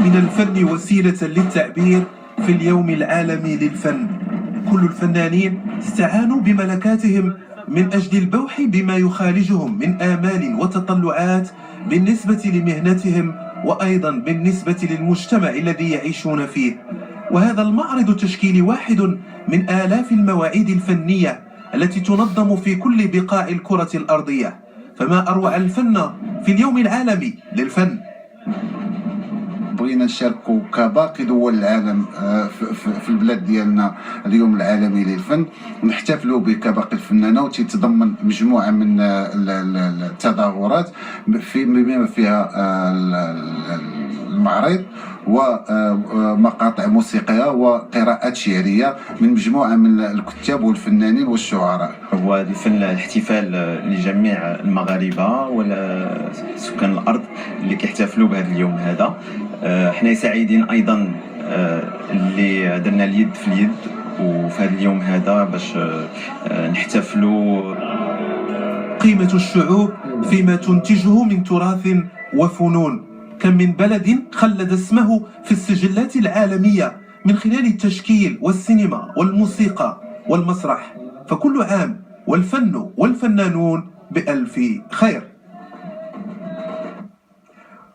من الفن وسيلة للتعبير في اليوم العالمي للفن. كل الفنانين استعانوا بملكاتهم من أجل البوح بما يخالجهم من آمال وتطلعات بالنسبة لمهنتهم وأيضا بالنسبة للمجتمع الذي يعيشون فيه. وهذا المعرض تشكيلي واحد من آلاف المواعيد الفنية التي تنظم في كل بقاع الكرة الأرضية. فما أروع الفن في اليوم العالمي للفن. بغينا نشاركوا كباقي دول العالم في البلاد ديالنا اليوم العالمي للفن، ونحتفلوا به كباقي الفنانه، وتتضمن مجموعه من التظاهرات بما فيها المعرض ومقاطع موسيقيه وقراءات شعريه من مجموعه من الكتاب والفنانين والشعراء. هو الفن الاحتفال لجميع المغاربه ولا سكان الارض اللي كيحتفلوا بهذا اليوم هذا. احنا سعيدين ايضا اللي درنا اليد في اليد وفي هذا اليوم هذا باش نحتفلوا. قيمة الشعوب فيما تنتجه من تراث وفنون. كم من بلد خلد اسمه في السجلات العالمية من خلال التشكيل والسينما والموسيقى والمسرح. فكل عام والفن والفنانون بألف خير.